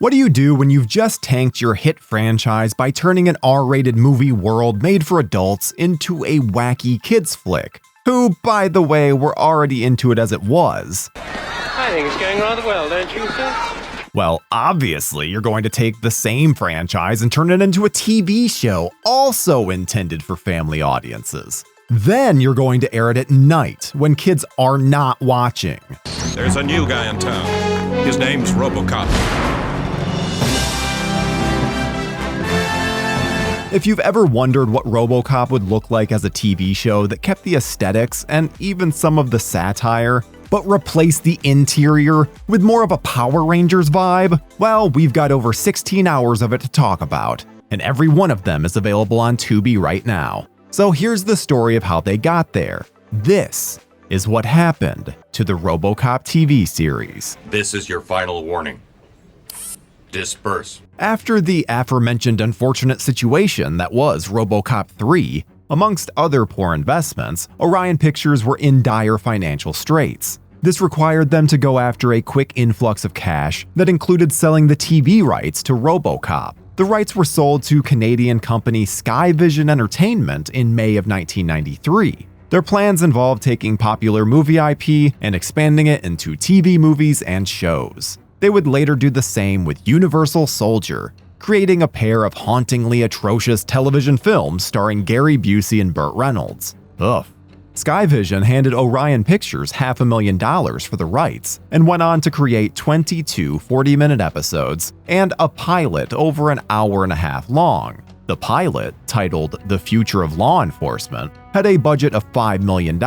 What do you do when you've just tanked your hit franchise by turning an R-rated movie world made for adults into a wacky kids flick? Who, by the way, were already into it as it was. I think it's going rather well, don't you, sir? Well, obviously, you're going to take the same franchise and turn it into a TV show also intended for family audiences. Then you're going to air it at night when kids are not watching. There's a new guy in town. His name's RoboCop. If you've ever wondered what RoboCop would look like as a TV show that kept the aesthetics and even some of the satire, but replaced the interior with more of a Power Rangers vibe, well, we've got over 16 hours of it to talk about, and every one of them is available on Tubi right now. So here's the story of how they got there. This is what happened to the RoboCop TV series. This is your final warning. Disperse. After the aforementioned unfortunate situation that was RoboCop 3, amongst other poor investments, Orion Pictures were in dire financial straits. This required them to go after a quick influx of cash that included selling the TV rights to RoboCop. The rights were sold to Canadian company Skyvision Entertainment in May of 1993. Their plans involved taking popular movie IP and expanding it into TV movies and shows. They would later do the same with Universal Soldier, creating a pair of hauntingly atrocious television films starring Gary Busey and Burt Reynolds. Ugh. Skyvision handed Orion Pictures $500,000 for the rights and went on to create 22 40-minute episodes and a pilot over an hour and a half long. The pilot, titled The Future of Law Enforcement, had a budget of $5 million,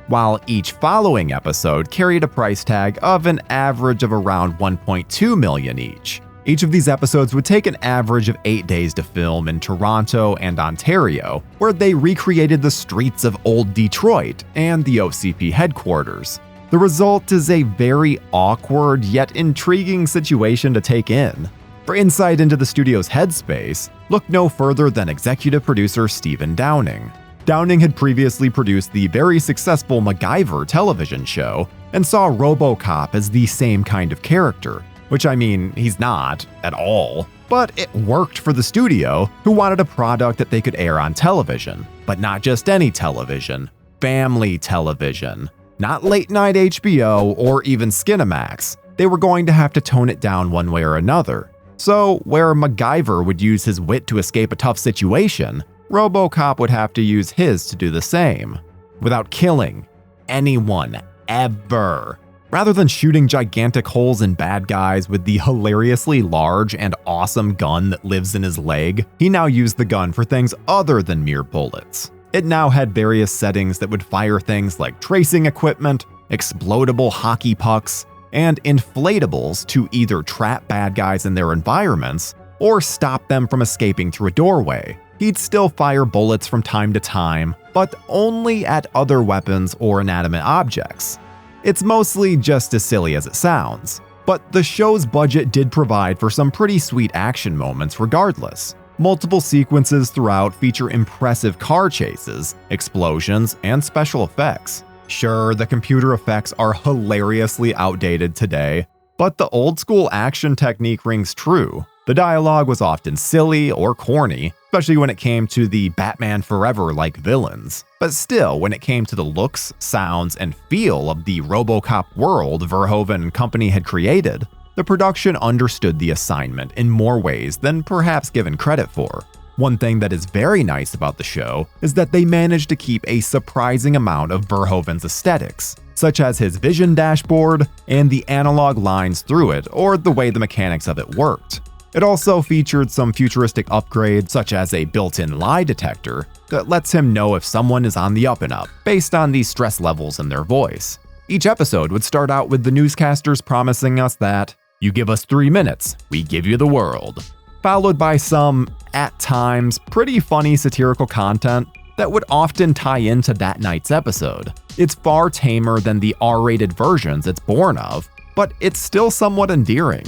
while each following episode carried a price tag of an average of around $1.2 million each. Each of these episodes would take an average of 8 days to film in Toronto and Ontario, where they recreated the streets of old Detroit and the OCP headquarters. The result is a very awkward yet intriguing situation to take in. For insight into the studio's headspace, look no further than executive producer Stephen Downing. Downing had previously produced the very successful MacGyver television show and saw RoboCop as the same kind of character, which I mean, he's not at all, but it worked for the studio, who wanted a product that they could air on television, but not just any television, family television, not late-night HBO or even Skinamax. They were going to have to tone it down one way or another. So, where MacGyver would use his wit to escape a tough situation, RoboCop would have to use his to do the same, without killing anyone ever. Rather than shooting gigantic holes in bad guys with the hilariously large and awesome gun that lives in his leg, he now used the gun for things other than mere bullets. It now had various settings that would fire things like tracing equipment, explodable hockey pucks, and inflatables to either trap bad guys in their environments or stop them from escaping through a doorway. He'd still fire bullets from time to time, but only at other weapons or inanimate objects. It's mostly just as silly as it sounds, but the show's budget did provide for some pretty sweet action moments regardless. Multiple sequences throughout feature impressive car chases, explosions, and special effects. Sure, the computer effects are hilariously outdated today, but the old-school action technique rings true. The dialogue was often silly or corny, especially when it came to the Batman Forever-like villains. But still, when it came to the looks, sounds, and feel of the RoboCop world Verhoeven and company had created, the production understood the assignment in more ways than perhaps given credit for. One thing that is very nice about the show is that they managed to keep a surprising amount of Verhoeven's aesthetics, such as his vision dashboard and the analog lines through it, or the way the mechanics of it worked. It also featured some futuristic upgrades, such as a built-in lie detector that lets him know if someone is on the up and up based on the stress levels in their voice. Each episode would start out with the newscasters promising us that, "You give us 3 minutes, we give you the world," followed by some, at times, pretty funny satirical content that would often tie into that night's episode. It's far tamer than the R-rated versions it's born of, but it's still somewhat endearing.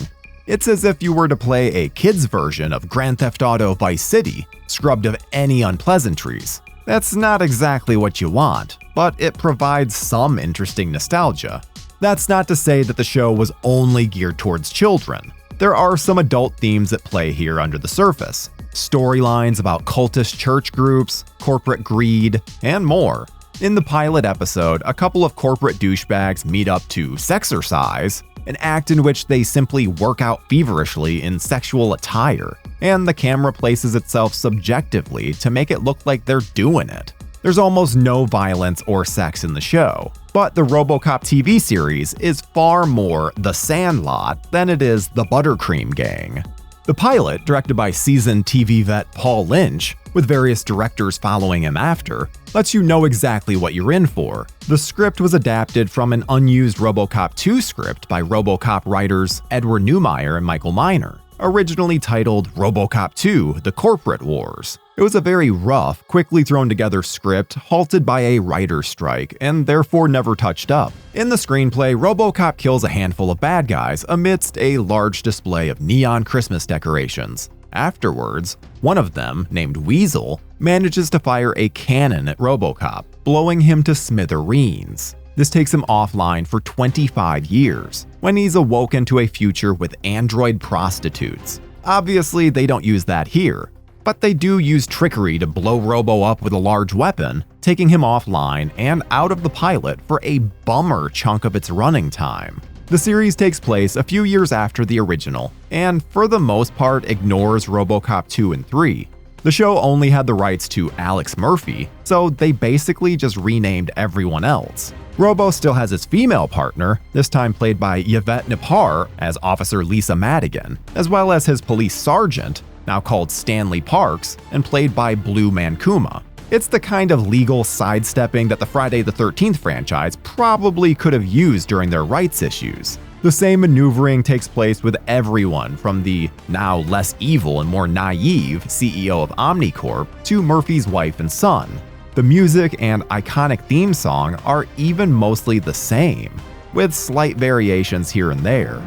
It's as if you were to play a kid's version of Grand Theft Auto Vice City, scrubbed of any unpleasantries. That's not exactly what you want, but it provides some interesting nostalgia. That's not to say that the show was only geared towards children. There are some adult themes at play here under the surface. Storylines about cultist church groups, corporate greed, and more. In the pilot episode, a couple of corporate douchebags meet up to sexercise, an act in which they simply work out feverishly in sexual attire, and the camera places itself subjectively to make it look like they're doing it. There's almost no violence or sex in the show, but the RoboCop TV series is far more The Sandlot than it is the Buttercream Gang. The pilot, directed by seasoned TV vet Paul Lynch, with various directors following him after, lets you know exactly what you're in for. The script was adapted from an unused RoboCop 2 script by RoboCop writers Edward Neumeier and Michael Miner, originally titled RoboCop 2: The Corporate Wars. It was a very rough, quickly thrown together script halted by a writer's strike and therefore never touched up. In the screenplay, RoboCop kills a handful of bad guys amidst a large display of neon Christmas decorations. Afterwards, one of them, named Weasel, manages to fire a cannon at RoboCop, blowing him to smithereens. This takes him offline for 25 years, when he's awoken to a future with android prostitutes. Obviously, they don't use that here, but they do use trickery to blow Robo up with a large weapon, taking him offline and out of the pilot for a bummer chunk of its running time. The series takes place a few years after the original, and for the most part ignores RoboCop 2 and 3. The show only had the rights to Alex Murphy, so they basically just renamed everyone else. Robo still has his female partner, this time played by Yvette Nipar as Officer Lisa Madigan, as well as his police sergeant, now called Stanley Parks, and played by Blue Mancuma. It's the kind of legal sidestepping that the Friday the 13th franchise probably could have used during their rights issues. The same maneuvering takes place with everyone from the now less evil and more naive CEO of Omnicorp to Murphy's wife and son. The music and iconic theme song are even mostly the same, with slight variations here and there.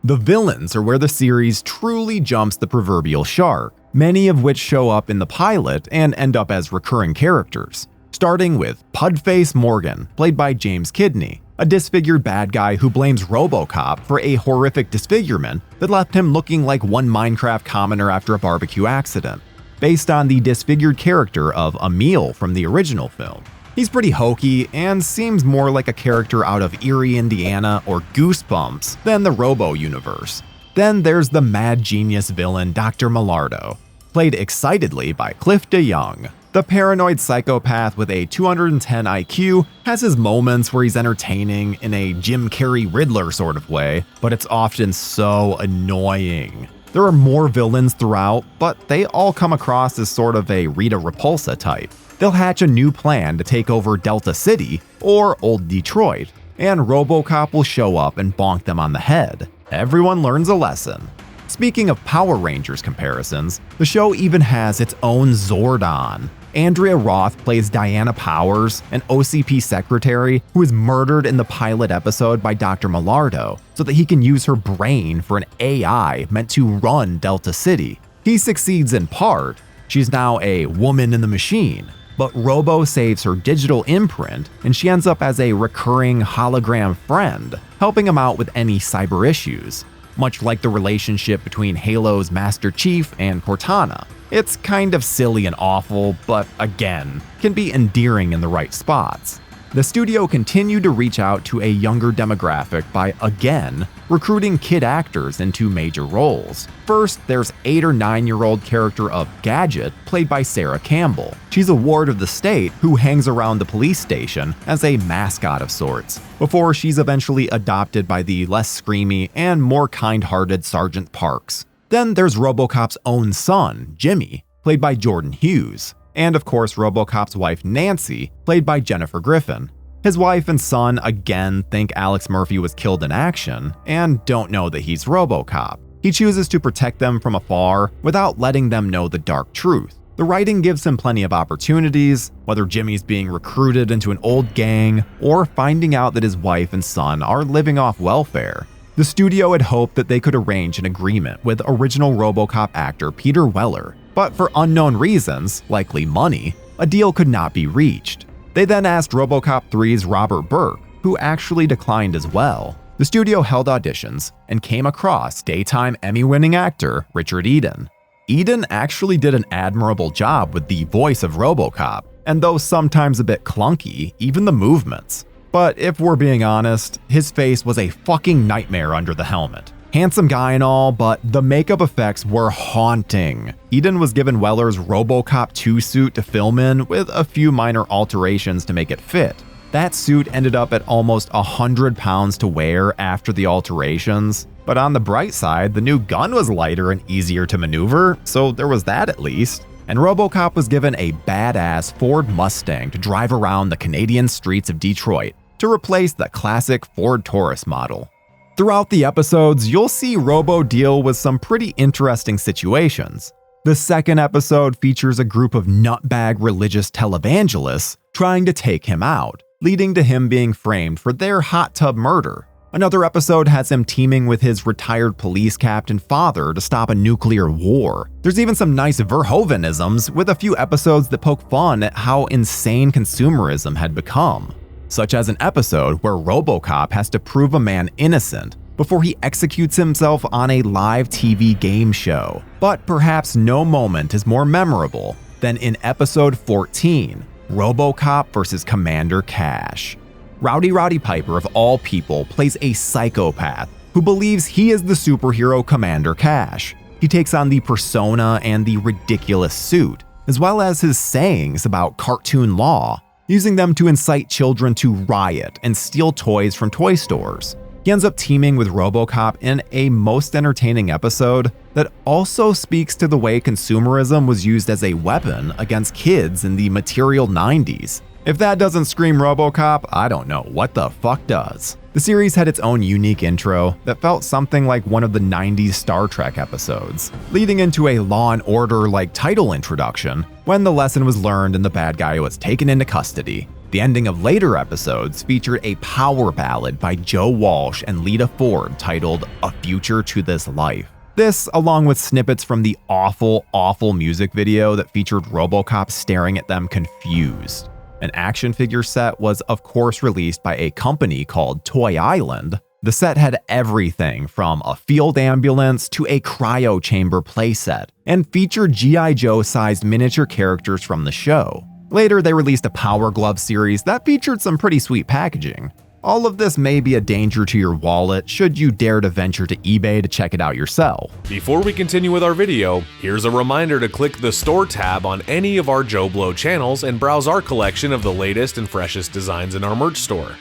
The villains are where the series truly jumps the proverbial shark, many of which show up in the pilot and end up as recurring characters. Starting with Pudface Morgan, played by James Kidney, a disfigured bad guy who blames RoboCop for a horrific disfigurement that left him looking like one Minecraft commoner after a barbecue accident, based on the disfigured character of Emil from the original film. He's pretty hokey and seems more like a character out of Erie, Indiana or Goosebumps than the Robo universe. Then there's the mad genius villain Dr. Millardo, played excitedly by Cliff DeYoung. The paranoid psychopath with a 210 IQ has his moments where he's entertaining in a Jim Carrey Riddler sort of way, but it's often so annoying. There are more villains throughout, but they all come across as sort of a Rita Repulsa type. They'll hatch a new plan to take over Delta City or Old Detroit, and RoboCop will show up and bonk them on the head. Everyone learns a lesson. Speaking of Power Rangers comparisons, the show even has its own Zordon. Andrea Roth plays Diana Powers, an OCP secretary who is murdered in the pilot episode by Dr. Millardo so that he can use her brain for an AI meant to run Delta City. He succeeds in part. She's now a woman in the machine, but Robo saves her digital imprint and she ends up as a recurring hologram friend, helping him out with any cyber issues, much like the relationship between Halo's Master Chief and Cortana. It's kind of silly and awful, but again, can be endearing in the right spots. The studio continued to reach out to a younger demographic by, again, recruiting kid actors into major roles. First, there's 8 or 9-year-old character of Gadget, played by Sarah Campbell. She's a ward of the state who hangs around the police station as a mascot of sorts, before she's eventually adopted by the less screamy and more kind-hearted Sergeant Parks. Then there's RoboCop's own son, Jimmy, played by Jordan Hughes. And of course RoboCop's wife Nancy, played by Jennifer Griffin. His wife and son again think Alex Murphy was killed in action and don't know that he's RoboCop. He chooses to protect them from afar without letting them know the dark truth. The writing gives him plenty of opportunities, whether Jimmy's being recruited into an old gang or finding out that his wife and son are living off welfare. The studio had hoped that they could arrange an agreement with original RoboCop actor Peter Weller, but for unknown reasons, likely money, a deal could not be reached. They then asked RoboCop 3's Robert Burke, who actually declined as well. The studio held auditions and came across daytime Emmy-winning actor Richard Eden. Eden actually did an admirable job with the voice of RoboCop, and though sometimes a bit clunky, even the movements. But if we're being honest, his face was a fucking nightmare under the helmet. Handsome guy and all, but the makeup effects were haunting. Eden was given Weller's RoboCop 2 suit to film in, with a few minor alterations to make it fit. That suit ended up at almost 100 pounds to wear after the alterations, but on the bright side, the new gun was lighter and easier to maneuver, so there was that at least. And RoboCop was given a badass Ford Mustang to drive around the Canadian streets of Detroit to replace the classic Ford Taurus model. Throughout the episodes, you'll see Robo deal with some pretty interesting situations. The second episode features a group of nutbag religious televangelists trying to take him out, leading to him being framed for their hot tub murder. Another episode has him teaming with his retired police captain father to stop a nuclear war. There's even some nice Verhoevenisms, with a few episodes that poke fun at how insane consumerism had become, such as an episode where RoboCop has to prove a man innocent before he executes himself on a live TV game show. But perhaps no moment is more memorable than in episode 14, RoboCop vs. Commander Cash. Rowdy Piper, of all people, plays a psychopath who believes he is the superhero Commander Cash. He takes on the persona and the ridiculous suit, as well as his sayings about cartoon law, using them to incite children to riot and steal toys from toy stores. He ends up teaming with RoboCop in a most entertaining episode that also speaks to the way consumerism was used as a weapon against kids in the material 90s. If that doesn't scream RoboCop, I don't know what the fuck does. The series had its own unique intro that felt something like one of the 90s Star Trek episodes, leading into a Law & Order-like title introduction when the lesson was learned and the bad guy was taken into custody. The ending of later episodes featured a power ballad by Joe Walsh and Lita Ford titled A Future to This Life. This, along with snippets from the awful music video that featured RoboCop staring at them confused. An action figure set was of course released by a company called Toy Island. The set had everything from a field ambulance to a cryo chamber playset, and featured G.I. Joe-sized miniature characters from the show. Later, they released a Power Glove series that featured some pretty sweet packaging. All of this may be a danger to your wallet should you dare to venture to eBay to check it out yourself. Before we continue with our video, here's a reminder to click the Store tab on any of our JoBlo channels and browse our collection of the latest and freshest designs in our merch store.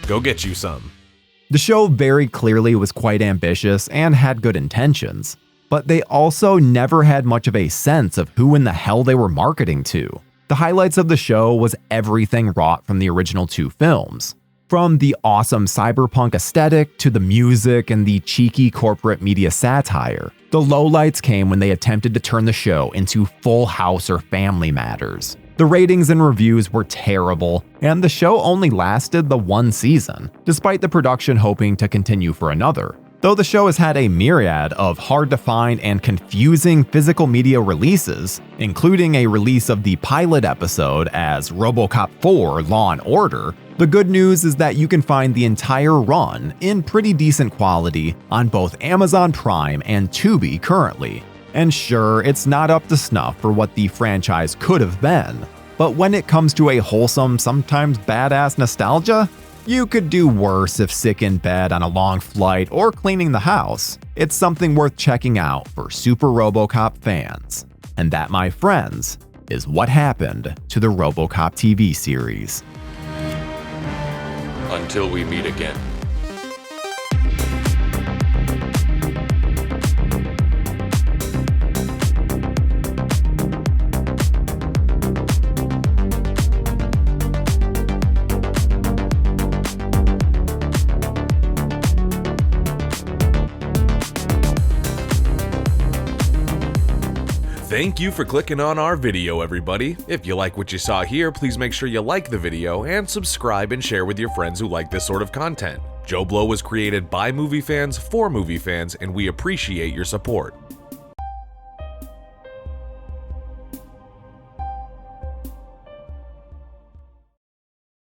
Go get you some. The show very clearly was quite ambitious and had good intentions, but they also never had much of a sense of who in the hell they were marketing to. The highlights of the show was everything wrought from the original two films. From the awesome cyberpunk aesthetic to the music and the cheeky corporate media satire. The lowlights came when they attempted to turn the show into Full House or Family Matters. The ratings and reviews were terrible, and the show only lasted the one season, despite the production hoping to continue for another. Though the show has had a myriad of hard-to-find and confusing physical media releases, including a release of the pilot episode as RoboCop 4 Law & Order, the good news is that you can find the entire run in pretty decent quality on both Amazon Prime and Tubi currently. And sure, it's not up to snuff for what the franchise could have been, but when it comes to a wholesome, sometimes badass nostalgia, you could do worse if sick in bed on a long flight or cleaning the house. It's something worth checking out for Super RoboCop fans. And that, my friends, is what happened to the RoboCop TV series. Until we meet again. Thank you for clicking on our video, everybody. If you like what you saw here, please make sure you like the video and subscribe and share with your friends who like this sort of content. JoBlo was created by movie fans for movie fans, and we appreciate your support.